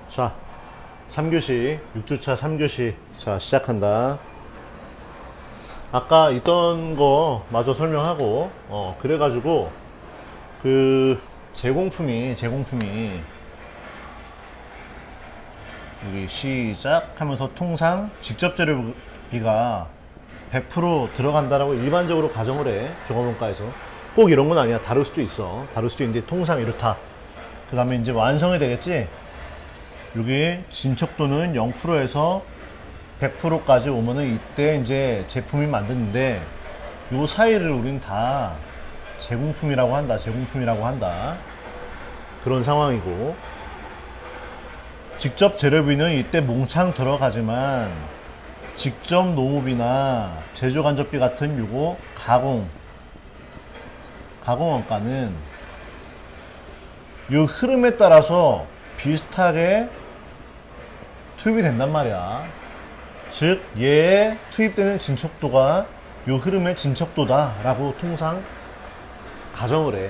자, 3교시, 6주차 3교시. 자, 시작한다. 아까 있던 거 마저 설명하고, 그래가지고, 제공품이, 여기 시작 하면서 통상 직접 재료비가 100% 들어간다라고 일반적으로 가정을 해. 종합원가에서. 꼭 이런 건 아니야. 다를 수도 있어. 다를 수도 있는데 통상 이렇다. 그 다음에 이제 완성이 되겠지? 여기 진척도는 0%에서 100%까지 오면은 이때 이제 제품이 만드는데 요 사이를 우리는 다 제공품이라고 한다. 그런 상황이고, 직접 재료비는 이때 몽창 들어가지만 직접 노무비나 제조간접비 같은 요거 가공 원가는 요 흐름에 따라서 비슷하게 투입이 된단 말이야. 즉 얘의 투입되는 진척도가 요 흐름의 진척도다 라고 통상 가정을 해.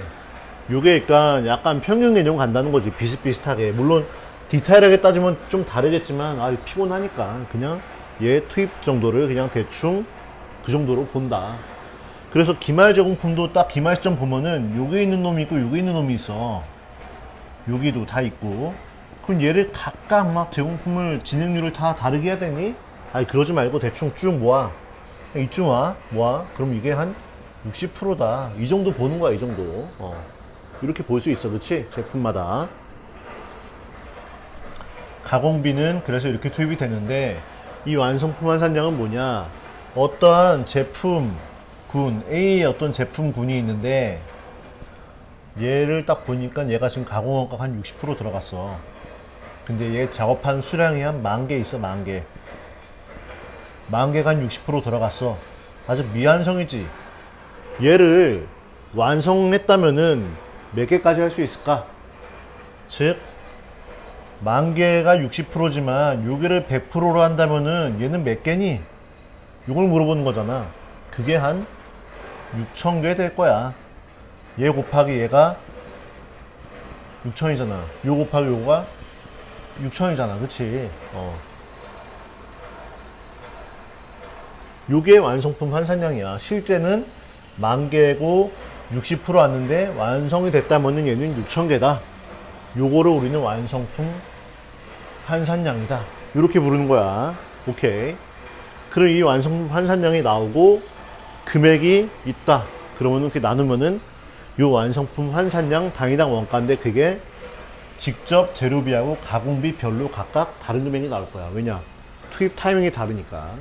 요게 그러니까 약간 평균 개념 간다는 거지. 비슷비슷하게. 물론 디테일하게 따지면 좀 다르겠지만 피곤하니까 그냥 얘 투입 정도를 그냥 대충 그 정도로 본다. 그래서 기말 제공품도 딱 기말 시점 보면은 요게 있는 놈이 있고 요게 있는 놈이 있어. 여기도 다 있고. 그럼 얘를 각각 막 제공품을 진행률을 다 다르게 해야 되니? 그러지 말고 대충 쭉 모아. 이쯤 모아. 그럼 이게 한 60%다. 이 정도 보는 거야, 이 정도. 이렇게 볼 수 있어, 그치? 제품마다. 가공비는 그래서 이렇게 투입이 되는데, 이 완성품 환산량은 뭐냐? 어떠한 A의 어떤 제품군이 있는데, 얘를 딱 보니까 얘가 지금 가공원가가 한 60% 들어갔어. 근데 얘 작업한 수량이 한 10,000개 있어. 10,000개. 10,000개가 한 60% 들어갔어. 아주 미완성이지. 얘를 완성했다면은 몇 개까지 할 수 있을까? 즉 10,000개가 60%지만 요게를 100%로 한다면은 얘는 몇 개니? 요걸 물어보는 거잖아. 그게 한 6,000개 될 거야. 얘 곱하기 얘가 6,000이잖아. 요 곱하기 요거가 6,000이잖아. 그치? 요게 완성품 환산량이야. 실제는 10,000개고 60% 왔는데 완성이 됐다면은 얘는 6,000개다. 요거를 우리는 완성품 환산량이다. 이렇게 부르는 거야. 오케이. 그럼 이 완성품 환산량이 나오고 금액이 있다. 그러면은 이렇게 나누면은 요 완성품 환산량 단위당 원가인데 그게 직접 재료비하고 가공비 별로 각각 다른 금액이 나올 거야. 왜냐? 투입 타이밍이 다르니까.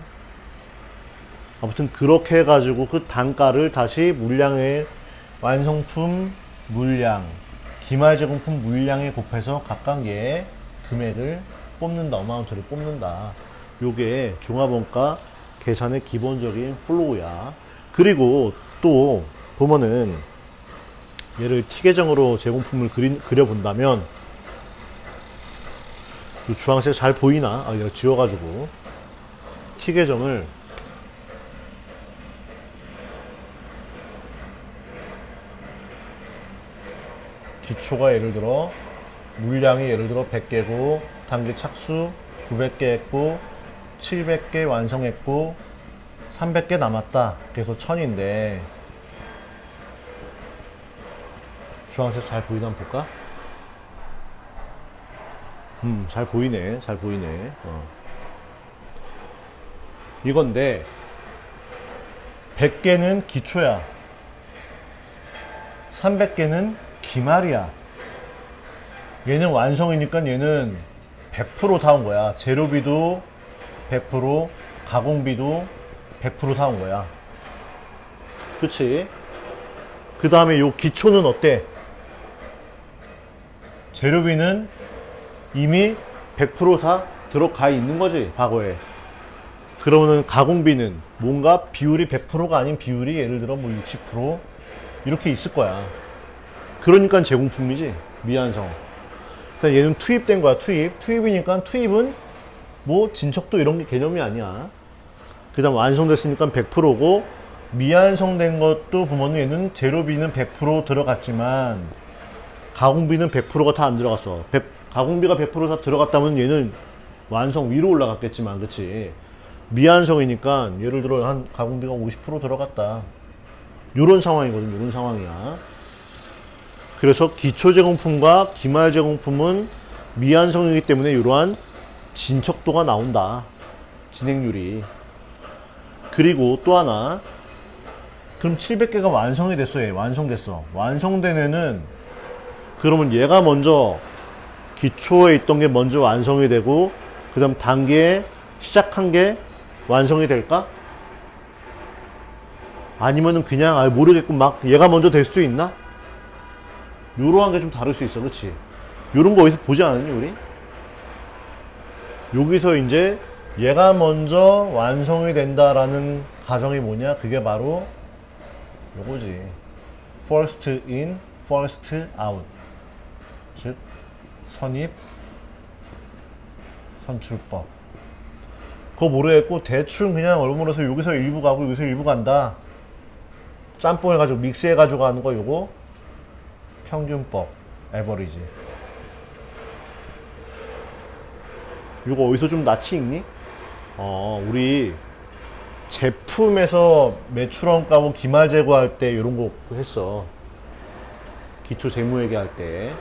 아무튼 그렇게 해가지고 그 단가를 다시 물량의 완성품 물량, 기말 제공품 물량에 곱해서 각각 얘 금액을 뽑는다. 어마운트를 뽑는다. 요게 종합원가 계산의 기본적인 플로우야. 그리고 또 보면은 얘를 T계정으로 제공품을 그려본다면 이 주황색 잘 보이나? 이거 지워가지고 T계정을 기초가 예를 들어 물량이 예를 들어 100개고 단계 착수 900개 했고 700개 완성했고 300개 남았다. 그래서 1000인데 주황색 잘 보이나 한번 볼까? 잘 보이네. 이건데 100개는 기초야. 300개는 기말이야. 얘는 완성이니까 얘는 100% 다 온 거야. 재료비도 100%, 가공비도 100% 다 온 거야. 그치? 그 다음에 요 기초는 어때? 재료비는 이미 100% 다 들어가 있는 거지, 과거에. 그러면은 가공비는 뭔가 비율이 100%가 아닌 비율이 예를 들어 뭐 60% 이렇게 있을 거야. 그러니까 제공품이지, 미완성. 그러니까 얘는 투입된 거야, 투입이니까 투입은 뭐 진척도 이런 게 개념이 아니야. 그 다음 완성됐으니까 100%고 미완성된 것도 보면은 얘는 재료비는 100% 들어갔지만 가공비는 100%가 다 안 들어갔어. 가공비가 100% 다 들어갔다면 얘는 완성 위로 올라갔겠지만, 그치? 미완성이니까 예를 들어 한 가공비가 50% 들어갔다. 요런 상황이거든, 요런 상황이야. 그래서 기초 제공품과 기말 제공품은 미완성이기 때문에 이러한 진척도가 나온다. 진행률이. 그리고 또 하나. 그럼 700개가 완성이 됐어, 얘. 완성됐어. 완성된 애는 그러면 얘가 먼저 기초에 있던 게 먼저 완성이 되고 그 다음 단계에 시작한 게 완성이 될까? 아니면은 그냥 모르겠고 막 얘가 먼저 될 수 있나? 요러한 게 좀 다를 수 있어, 그치? 요런 거 어디서 보지 않았니, 우리? 여기서 이제 얘가 먼저 완성이 된다라는 가정이 뭐냐? 그게 바로 요거지. first in, first out. 즉, 선입, 선출법. 그거 모르겠고, 대충 그냥 얼물어서 여기서 일부 가고 여기서 일부 간다. 짬뽕 해가지고, 믹스 해가지고 하는 거 요거, 평균법, 에버리지. 요거 어디서 좀 낯이 익니? 우리 제품에서 매출원가하고 기말 제고할 때 이런 거 했어. 기초 재무회계 할 때.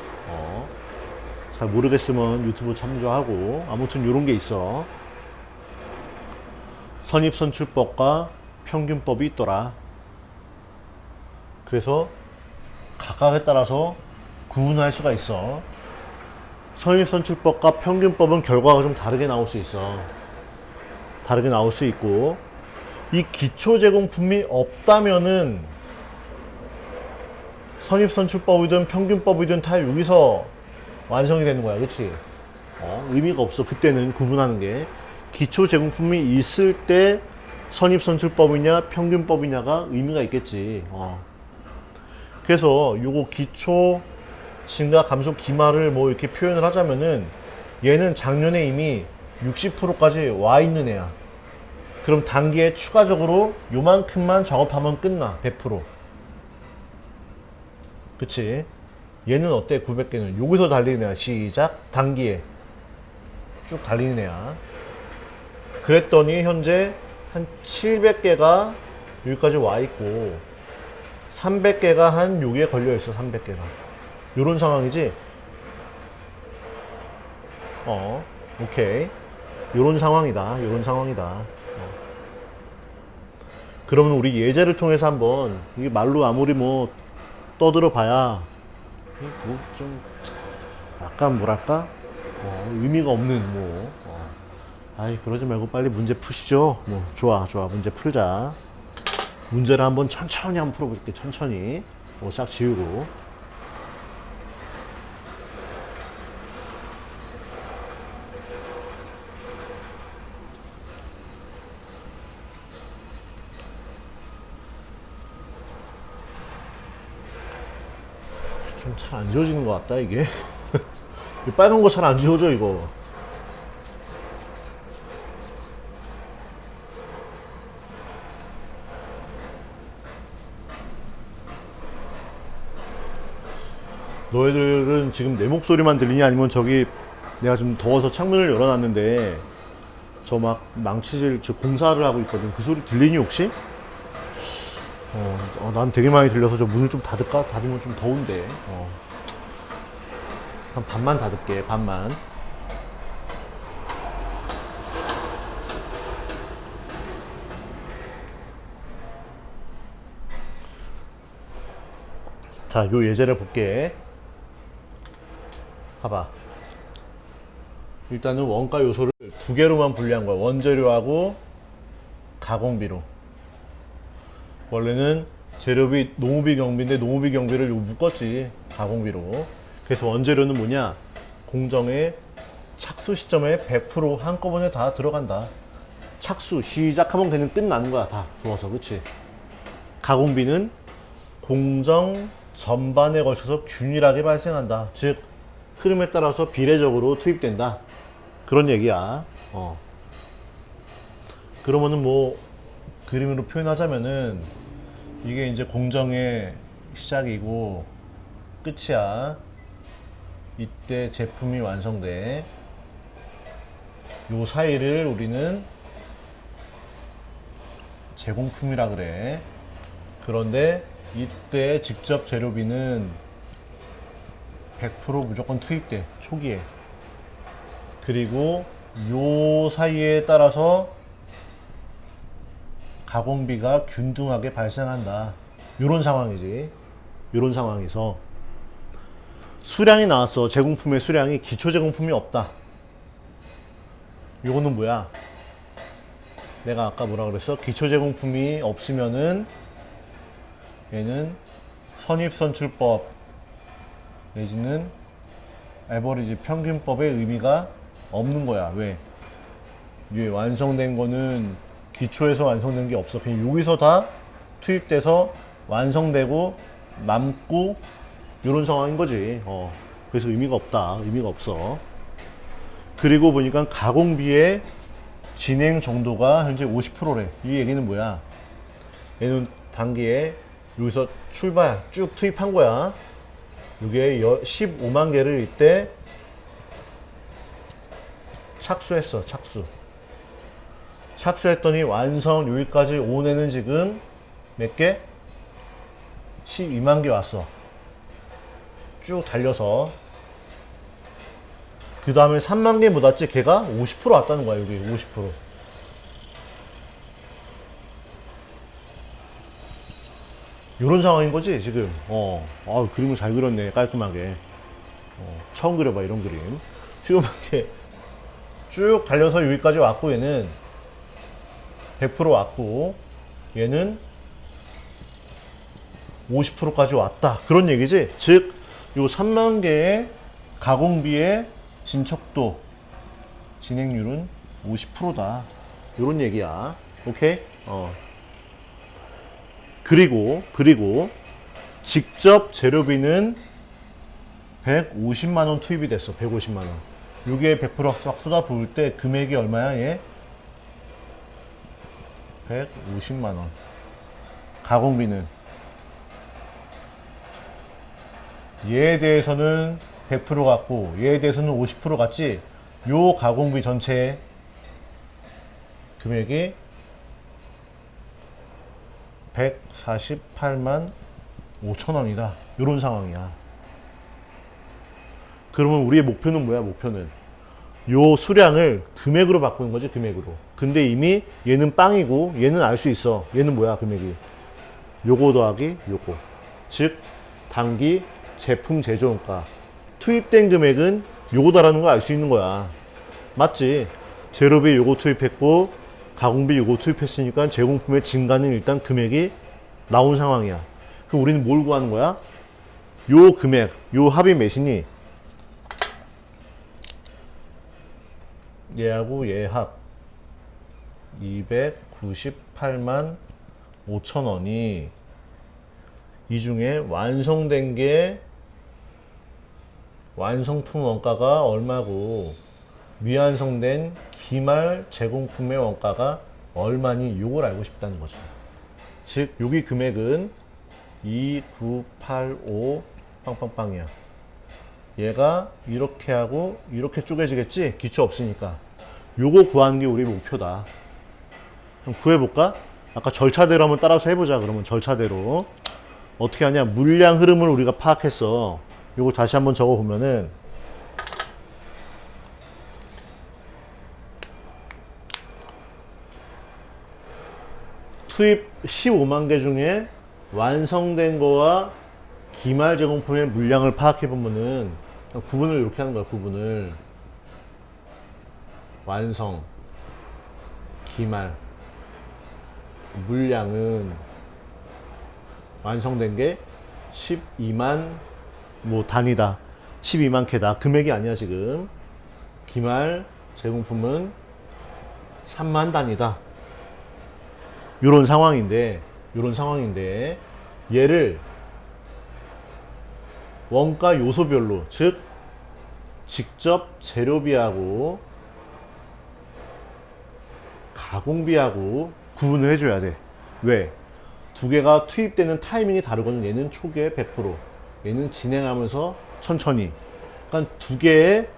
잘 모르겠으면 유튜브 참조하고. 아무튼 이런 게 있어. 선입선출법과 평균법이 있더라. 그래서 각각에 따라서 구분할 수가 있어. 선입선출법과 평균법은 결과가 좀 다르게 나올 수 있어. 다르게 나올 수 있고, 이 기초 제공품이 없다면은 선입선출법이든 평균법이든 다 여기서 완성이 되는 거야, 그치? 의미가 없어. 그때는 구분하는 게 기초 제공품이 있을 때 선입선출법이냐 평균법이냐가 의미가 있겠지. 그래서 요거 기초 증가 감소 기말을 뭐 이렇게 표현을 하자면은 얘는 작년에 이미 60%까지 와 있는 애야. 그럼 단기에 추가적으로 요만큼만 작업하면 끝나. 100%. 그치? 얘는 어때? 900개는 여기서 달리는 애야. 시작. 단기에 쭉 달리는 애야. 그랬더니 현재 한 700개가 여기까지 와 있고 300개가 한 여기에 걸려 있어. 300개가 요런 상황이지. 오케이. 요런 상황이다. 요런 상황이다. 그러면 우리 예제를 통해서 한번, 이게 말로 아무리 뭐 떠들어 봐야 뭐 좀 약간 뭐랄까 의미가 없는 뭐 아이 그러지 말고 빨리 문제 푸시죠. 뭐 좋아 문제 풀자. 문제를 한번 천천히 한번 풀어볼게. 천천히 싹 지우고. 좀 잘 안 지워지는 것 같다 이게. 이 빨간 거 잘 안 지워져 이거. 너희들은 지금 내 목소리만 들리냐 아니면 저기 내가 좀 더워서 창문을 열어놨는데 저 막 망치질 저 공사를 하고 있거든. 그 소리 들리니 혹시? 난 되게 많이 들려서 저 문을 좀 닫을까? 닫으면 좀 더운데. 한 반만 닫을게. 반만. 자, 요 예제를 볼게. 봐봐. 일단은 원가 요소를 두 개로만 분리한 거야. 원재료하고 가공비로. 원래는 재료비, 농업비 경비인데 농업비 경비를 요 묶었지. 가공비로. 그래서 원재료는 뭐냐? 공정의 착수 시점에 100% 한꺼번에 다 들어간다. 착수 시작하면 그냥 끝나는 거야. 다 부어서. 그치? 가공비는 공정 전반에 걸쳐서 균일하게 발생한다. 즉 흐름에 따라서 비례적으로 투입된다. 그런 얘기야. 그러면은 뭐 그림으로 표현하자면은 이게 이제 공정의 시작이고 끝이야. 이때 제품이 완성돼. 요 사이를 우리는 제공품이라 그래. 그런데 이때 직접 재료비는 100% 무조건 투입돼, 초기에. 그리고 요 사이에 따라서 가공비가 균등하게 발생한다. 요런 상황이지. 요런 상황에서 수량이 나왔어. 제공품의 수량이. 기초 제공품이 없다. 요거는 뭐야? 내가 아까 뭐라 그랬어? 기초 제공품이 없으면은 얘는 선입선출법 내지는 에버리지 평균법의 의미가 없는 거야. 왜? 이게 완성된 거는 기초에서 완성된 게 없어. 그냥 여기서 다 투입돼서 완성되고 남고 이런 상황인 거지. 그래서 의미가 없다. 의미가 없어. 그리고 보니까 가공비의 진행 정도가 현재 50%래. 이 얘기는 뭐야? 얘는 단기에 여기서 출발 쭉 투입한 거야. 이게 15만 개를 이때 착수했어. 착수했더니 완성 여기까지 온 애는 지금 몇 개? 12만 개 왔어. 쭉 달려서. 그 다음에 3만 개 못 왔지? 걔가 50% 왔다는 거야. 여기 50%. 요런 상황인 거지 지금. 그림을 잘 그렸네. 깔끔하게. 처음 그려봐 이런 그림. 시원하게 쭉 달려서 여기까지 왔고, 얘는 100% 왔고, 얘는 50%까지 왔다. 그런 얘기지. 즉, 요 3만 개의 가공비의 진척도, 진행률은 50%다. 요런 얘기야. 오케이? 그리고 직접 재료비는 150만원 투입이 됐어. 150만원. 요게 100% 쏟아부을 때 금액이 얼마야, 얘? 150만원. 가공비는. 얘에 대해서는 100% 같고, 얘에 대해서는 50% 같지? 요 가공비 전체의 금액이 148만 5천원이다. 요런 상황이야. 그러면 우리의 목표는 뭐야? 목표는 요 수량을 금액으로 바꾸는 거지. 금액으로. 근데 이미 얘는 빵이고 얘는 알 수 있어. 얘는 뭐야? 금액이 요거 더하기 요거. 즉 단기 제품 제조원가 투입된 금액은 요거다라는 걸 알 수 있는 거야. 맞지? 재료비 요거 투입했고 가공비 요거 투입했으니까 제공품의 증가는 일단 금액이 나온 상황이야. 그럼 우리는 뭘 구하는 거야? 요 금액, 요 합의 매신이 얘하고 얘 합 298만 5천원이 이 중에 완성된 게 완성품 원가가 얼마고 미완성된 기말 제공품의 원가가 얼마니, 요걸 알고 싶다는 거죠. 즉 여기 금액은 2985 빵빵빵이야. 얘가 이렇게 하고 이렇게 쪼개지겠지? 기초 없으니까. 요거 구하는 게 우리 목표다. 그럼 구해볼까? 아까 절차대로 한번 따라서 해보자. 그러면 절차대로 어떻게 하냐? 물량 흐름을 우리가 파악했어. 요거 다시 한번 적어보면은 투입 15만 개 중에 완성된 거와 기말 제공품의 물량을 파악해 보면은 구분을 이렇게 하는 거야. 구분을 완성, 기말, 물량은 완성된 게 12만 뭐 단위다. 12만 개다. 금액이 아니야 지금. 기말 제공품은 3만 단위다. 요런 상황인데 얘를 원가 요소별로, 즉 직접 재료비하고 가공비하고 구분을 해줘야 돼. 왜? 두 개가 투입되는 타이밍이 다르거든. 얘는 초기에 100%, 얘는 진행하면서 천천히. 그러니까 두 개의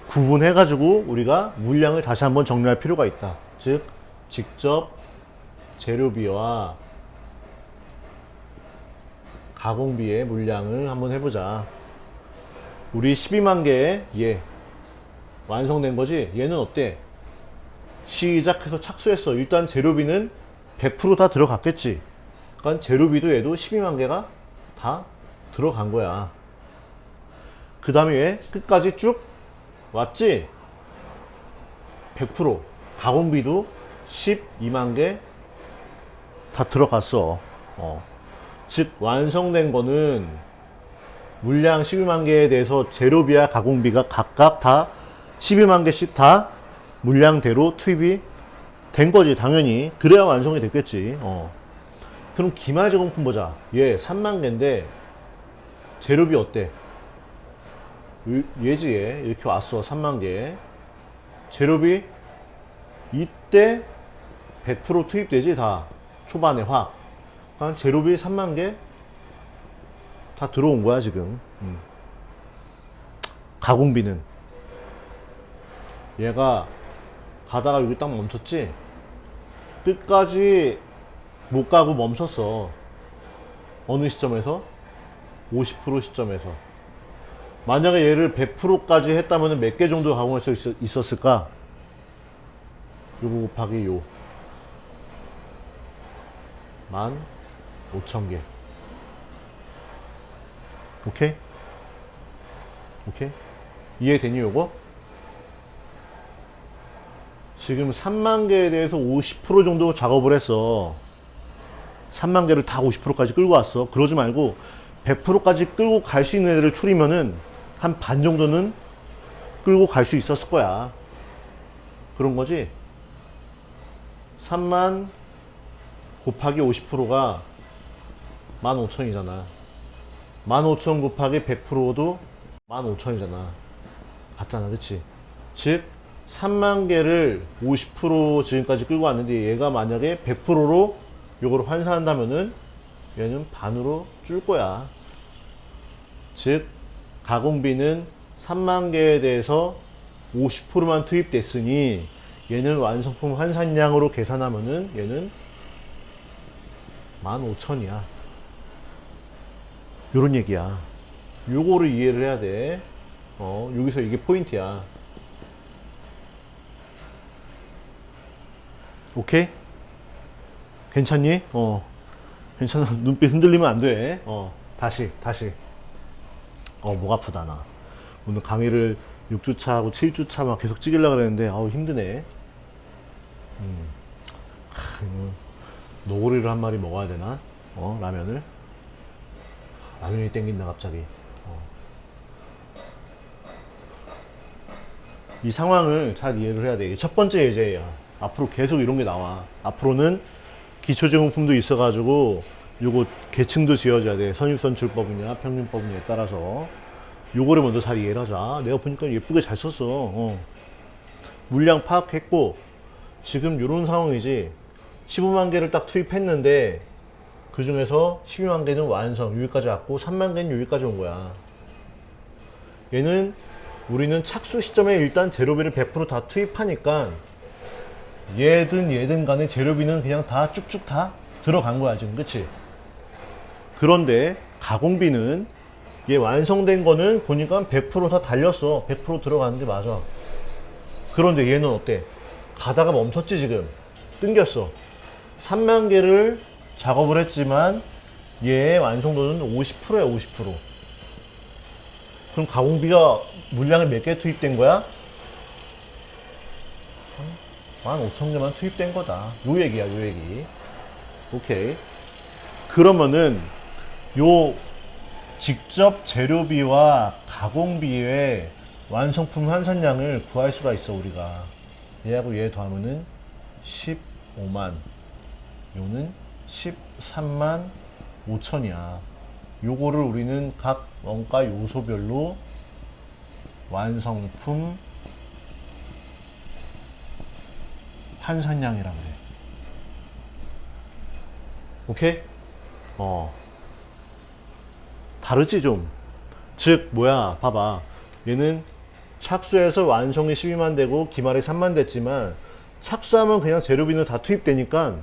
구분해가지고 우리가 물량을 다시 한번 정리할 필요가 있다. 즉, 직접 재료비와 가공비의 물량을 한번 해보자. 우리 12만 개의 얘 완성된 거지? 얘는 어때? 시작해서 착수했어. 일단 재료비는 100% 다 들어갔겠지. 그러니까 재료비도 얘도 12만 개가 다 들어간 거야. 그 다음에 얘 끝까지 쭉 왔지? 100% 가공비도 12만 개 다 들어갔어. 즉 완성된 거는 물량 12만 개에 대해서 재료비와 가공비가 각각 다 12만 개씩 다 물량대로 투입이 된 거지, 당연히. 그래야 완성이 됐겠지. 그럼 기말 제공품 보자. 얘 3만 개인데 재료비 어때? 얘지, 얘. 이렇게 왔어. 3만 개. 재료비 이때 100% 투입되지, 다. 초반에 확. 그러니까 재료비 3만 개 다 들어온 거야, 지금. 가공비는 얘가 가다가 여기 딱 멈췄지? 끝까지 못 가고 멈췄어. 어느 시점에서? 50% 시점에서. 만약에 얘를 100%까지 했다면 몇 개 정도 가공할 수 있었을까? 요거 곱하기 요 15,000개. 오케이? 오케이? 이해되니, 요거? 지금 3만 개에 대해서 50% 정도 작업을 했어. 3만 개를 다 50%까지 끌고 왔어. 그러지 말고 100%까지 끌고 갈 수 있는 애들을 추리면은 한 반 정도는 끌고 갈 수 있었을 거야. 그런 거지. 3만 곱하기 50%가 15,000이잖아. 15,000 곱하기 100%도 15,000이잖아. 같잖아, 그치? 즉 3만 개를 50% 지금까지 끌고 왔는데 얘가 만약에 100%로 요거를 환산한다면은 얘는 반으로 줄 거야. 즉 가공비는 3만 개에 대해서 50%만 투입됐으니 얘는 완성품 환산량으로 계산하면은 얘는 15,000이야. 요런 얘기야. 요거를 이해를 해야 돼. 여기서 이게 포인트야. 오케이? 괜찮니? 괜찮아. 눈빛 흔들리면 안 돼. 다시. 목 아프다, 나. 오늘 강의를 6주차하고 7주차 막 계속 찍으려고 그랬는데, 힘드네. 노구리를 한 마리 먹어야 되나? 라면을. 라면이 땡긴다, 갑자기. 이 상황을 잘 이해를 해야 돼. 첫 번째 예제야. 앞으로 계속 이런 게 나와. 앞으로는 기초제공품도 있어가지고 요거 계층도 지어져야 돼. 선입선출법이냐 평균법이냐에 따라서 요거를 먼저 잘 이해를 하자. 내가 보니까 예쁘게 잘 썼어. 물량 파악했고 지금 요런 상황이지. 15만 개를 딱 투입했는데 그 중에서 12만 개는 완성 여기까지 왔고 3만 개는 여기까지 온 거야. 얘는 우리는 착수 시점에 일단 재료비를 100% 다 투입하니까 얘든 간에 재료비는 그냥 다 쭉쭉 다 들어간 거야 지금. 그치? 그런데 가공비는 얘 완성된 거는 보니까 100% 다 달렸어. 100% 들어가는데 맞아. 그런데 얘는 어때? 가다가 멈췄지 지금. 끊겼어. 3만 개를 작업을 했지만 얘의 완성도는 50%야 50%. 그럼 가공비가 물량에 몇 개 투입된 거야? 15,000개만 투입된 거다. 요 얘기야, 요 얘기. 오케이. 그러면은 요 직접 재료비와 가공비의 완성품 환산량을 구할 수가 있어, 우리가. 얘하고 얘 더하면은 15만. 요는 13만 5천이야. 요거를 우리는 각 원가 요소별로 완성품 환산량이라고 해. 오케이? 다르지 좀. 즉 뭐야 봐봐, 얘는 착수해서 완성이 12만 되고 기말이 3만 됐지만 착수하면 그냥 재료비는 다 투입되니까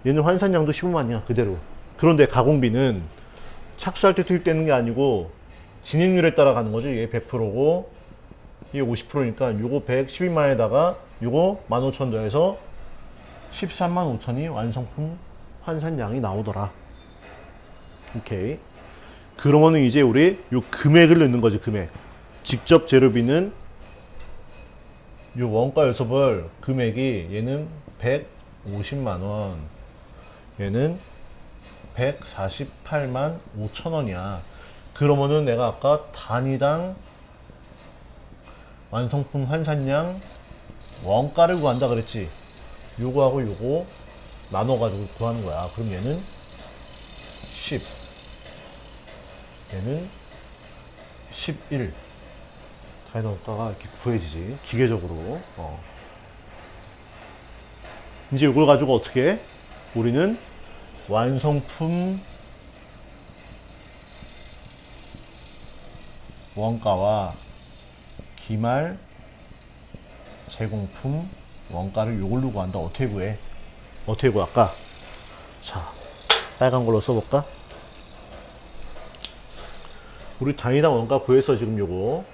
얘는 환산량도 15만이야 그대로. 그런데 가공비는 착수할 때 투입되는 게 아니고 진입률에 따라 가는 거지. 얘 100%고 이게 50%니까 요거 112만에다가 요거 15,000 더해서 13만 5천이 완성품 환산량이 나오더라. 오케이. 그러면은 이제 우리 요 금액을 넣는 거지. 금액. 직접 재료비는 요 원가 요소별 금액이 얘는 150만 원, 얘는 148만 5천 원이야. 그러면은 내가 아까 단위당 완성품 환산량 원가를 구한다 그랬지. 요거하고 요거 나눠가지고 구하는 거야. 그럼 얘는 10, 얘는 11. 단위 원가가 이렇게 구해지지. 기계적으로. 이제 이걸 가지고 어떻게 해? 우리는 완성품 원가와 기말 제공품 원가를 이걸로 구한다. 어떻게 구해? 어떻게 구할까? 자, 빨간 걸로 써볼까? 우리 단위당 원가 구해서 지금 요거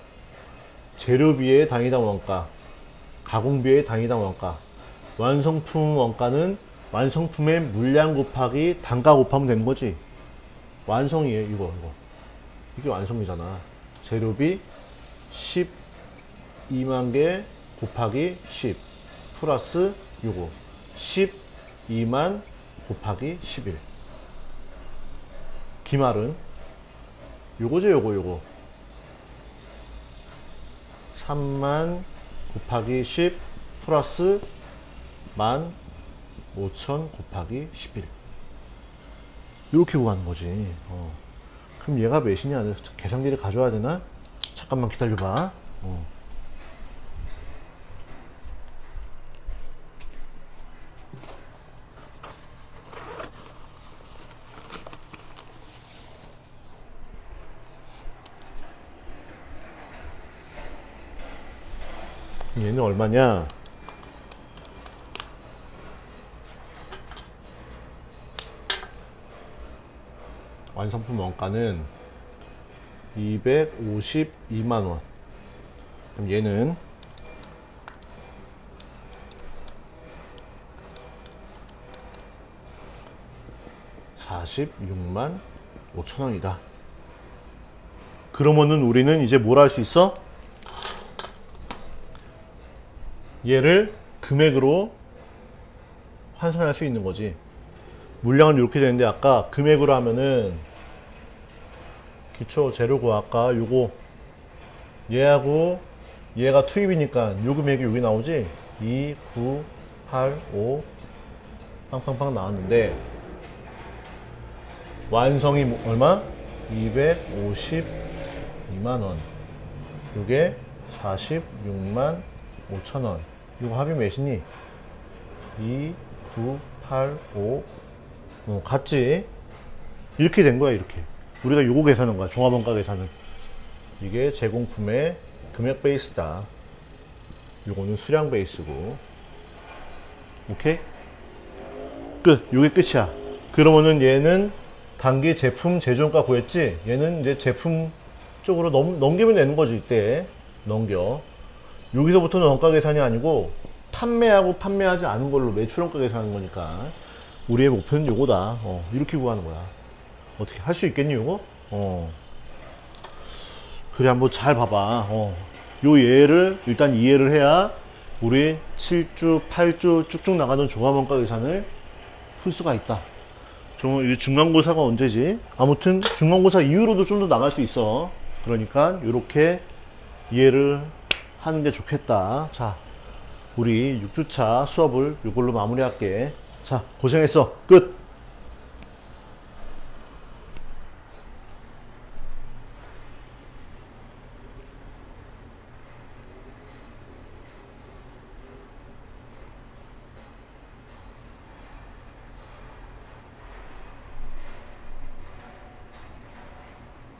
재료비의 단위당 원가, 가공비의 단위당 원가, 완성품 원가는 완성품의 물량 곱하기 단가 곱하면 되는 거지. 완성이에요. 이거 이게 완성이잖아. 재료비 12만 개 곱하기 10 플러스 요거 12만 곱하기 11. 기말은 요거죠. 요거 3만 곱하기 10 플러스 15,000 곱하기 11. 이렇게 구하는 거지. 그럼 얘가 몇이냐? 계산기를 가져와야 되나? 잠깐만 기다려봐. 얘는 얼마냐? 완성품 원가는 252만 원. 그럼 얘는 46만 5천 원이다. 그러면은 우리는 이제 뭘 할 수 있어? 얘를 금액으로 환산할 수 있는 거지. 물량은 이렇게 되는데 아까 금액으로 하면은 기초 재료고 아까 요거 얘하고 얘가 투입이니까 요 금액이 여기 나오지. 2, 9, 8, 5 팡팡팡 나왔는데 완성이 얼마? 252만 원. 요게 46만 5천 원. 요거 합이 몇이니? 2, 9, 8, 5 같지? 이렇게 된 거야. 이렇게 우리가 요거 계산한 거야. 종합원가 계산은. 이게 제공품의 금액 베이스다. 요거는 수량 베이스고. 오케이? 끝. 요게 끝이야. 그러면은 얘는 단기 제품 제조원가 구했지? 얘는 이제 제품 쪽으로 넘기면 되는 거지. 이때 넘겨. 여기서부터는 원가 계산이 아니고 판매하고 판매하지 않은 걸로 매출원가 계산하는 거니까 우리의 목표는 요거다. 이렇게 구하는 거야. 어떻게 할 수 있겠니 요거? 그래 한번 잘 봐봐. 요 예를 일단 이해를 해야 우리 7주 8주 쭉쭉 나가는 종합원가 계산을 풀 수가 있다. 중간고사가 언제지? 아무튼 중간고사 이후로도 좀 더 나갈 수 있어. 그러니까 요렇게 이해를 하는 게 좋겠다. 자, 우리 6주차 수업을 이걸로 마무리할게. 자, 고생했어. 끝!